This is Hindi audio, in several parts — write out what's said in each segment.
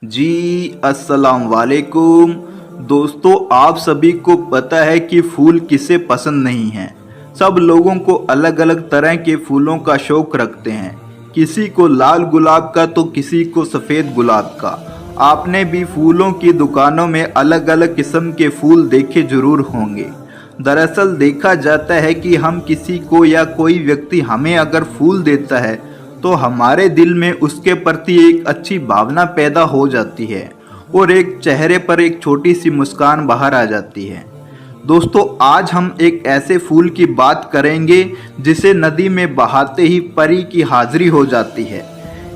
जी अस्सलाम वालेकुम दोस्तों, आप सभी को पता है कि फूल किसे पसंद नहीं है। सब लोगों को अलग अलग तरह के फूलों का शौक रखते हैं। किसी को लाल गुलाब का तो किसी को सफ़ेद गुलाब का। आपने भी फूलों की दुकानों में अलग अलग किस्म के फूल देखे जरूर होंगे। दरअसल देखा जाता है कि हम किसी को या कोई व्यक्ति हमें अगर फूल देता है तो हमारे दिल में उसके प्रति एक अच्छी भावना पैदा हो जाती है और एक चेहरे पर एक छोटी सी मुस्कान बाहर आ जाती है। दोस्तों, आज हम एक ऐसे फूल की बात करेंगे जिसे नदी में बहाते ही परी की हाजिरी हो जाती है।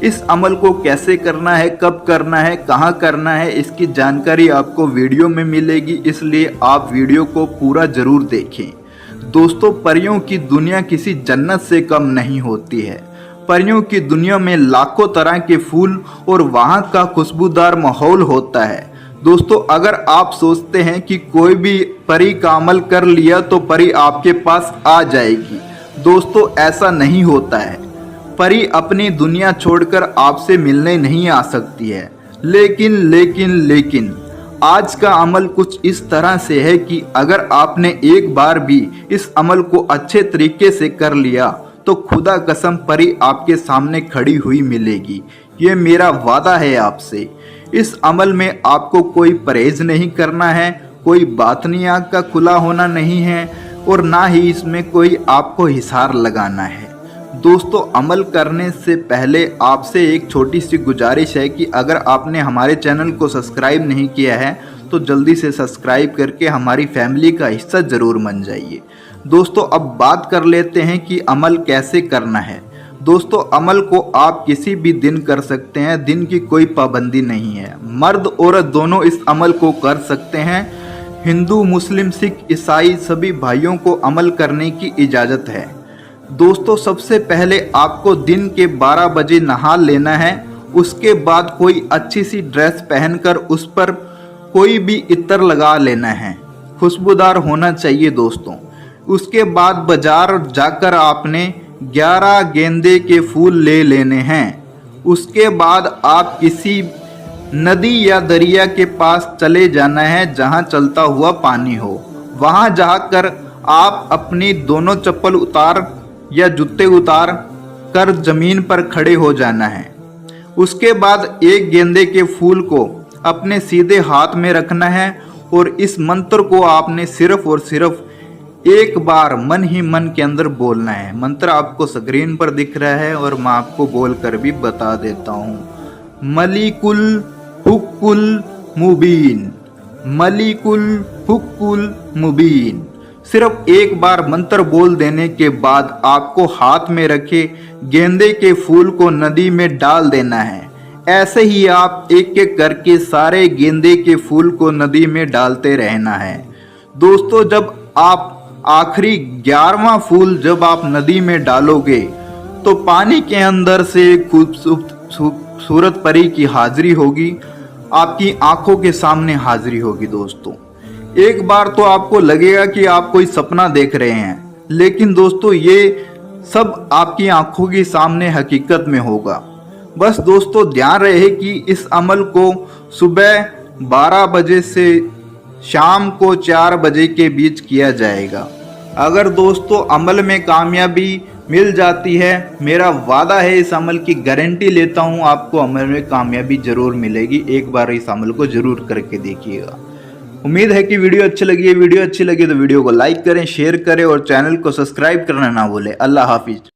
इस अमल को कैसे करना है, कब करना है, कहाँ करना है, इसकी जानकारी आपको वीडियो में मिलेगी, इसलिए आप वीडियो को पूरा जरूर देखें। दोस्तों, परियों की दुनिया किसी जन्नत से कम नहीं होती है। परियों की दुनिया में लाखों तरह के फूल और वहाँ का खुशबूदार माहौल होता है। दोस्तों, अगर आप सोचते हैं कि कोई भी परी का अमल कर लिया तो परी आपके पास आ जाएगी, दोस्तों ऐसा नहीं होता है। परी अपनी दुनिया छोड़कर आपसे मिलने नहीं आ सकती है। लेकिन आज का अमल कुछ इस तरह से है कि अगर आपने एक बार भी इस अमल को अच्छे तरीके से कर लिया तो खुदा कसम परी आपके सामने खड़ी हुई मिलेगी। ये मेरा वादा है आपसे। इस अमल में आपको कोई परहेज नहीं करना है, कोई बातनी आँख का खुला होना नहीं है और ना ही इसमें कोई आपको हिसार लगाना है। दोस्तों, अमल करने से पहले आपसे एक छोटी सी गुजारिश है कि अगर आपने हमारे चैनल को सब्सक्राइब नहीं किया है तो जल्दी से सब्सक्राइब करके हमारी फैमिली का हिस्सा ज़रूर बन जाइए। दोस्तों, अब बात कर लेते हैं कि अमल कैसे करना है। दोस्तों, अमल को आप किसी भी दिन कर सकते हैं, दिन की कोई पाबंदी नहीं है। मर्द औरत दोनों इस अमल को कर सकते हैं। हिंदू, मुस्लिम, सिख, ईसाई सभी भाइयों को अमल करने की इजाज़त है। दोस्तों, सबसे पहले आपको दिन के 12 बजे नहा लेना है। उसके बाद कोई अच्छी सी ड्रेस पहनकर उस पर कोई भी इत्र लगा लेना है, खुशबूदार होना चाहिए दोस्तों। उसके बाद बाजार जाकर आपने 11 गेंदे के फूल ले लेने हैं। उसके बाद आप किसी नदी या दरिया के पास चले जाना है जहां चलता हुआ पानी हो। वहां जाकर आप अपनी दोनों चप्पल उतार या जूते उतार कर जमीन पर खड़े हो जाना है। उसके बाद एक गेंदे के फूल को अपने सीधे हाथ में रखना है और इस मंत्र को आपने सिर्फ और सिर्फ एक बार मन ही मन के अंदर बोलना है। मंत्र आपको स्क्रीन पर दिख रहा है और मैं आपको बोलकर भी बता देता हूँ। मलिकुल हुक्कुल मुबीन, मलिकुल हुक्कुल मुबीन। सिर्फ एक बार मंत्र बोल देने के बाद आपको हाथ में रखे गेंदे के फूल को नदी में डाल देना है। ऐसे ही आप एक एक करके सारे गेंदे के फूल को नदी में डालते रहना है। दोस्तों, जब आप आखिरी 11वां फूल जब आप नदी में डालोगे तो पानी के अंदर से खूबसूरत परी की हाजिरी होगी, आपकी आंखों के सामने हाजिरी होगी। दोस्तों, एक बार तो आपको लगेगा कि आप कोई सपना देख रहे हैं, लेकिन दोस्तों ये सब आपकी आंखों के सामने हकीकत में होगा। बस दोस्तों, ध्यान रहे कि इस अमल को सुबह 12 बजे से शाम को 4 बजे के बीच किया जाएगा। अगर दोस्तों अमल में कामयाबी मिल जाती है, मेरा वादा है, इस अमल की गारंटी लेता हूं, आपको अमल में कामयाबी जरूर मिलेगी। एक बार इस अमल को जरूर करके देखिएगा। उम्मीद है कि वीडियो अच्छी लगी है। वीडियो अच्छी लगी तो वीडियो को लाइक करें, शेयर करें और चैनल को सब्सक्राइब करना ना भूलें। अल्लाह हाफिज।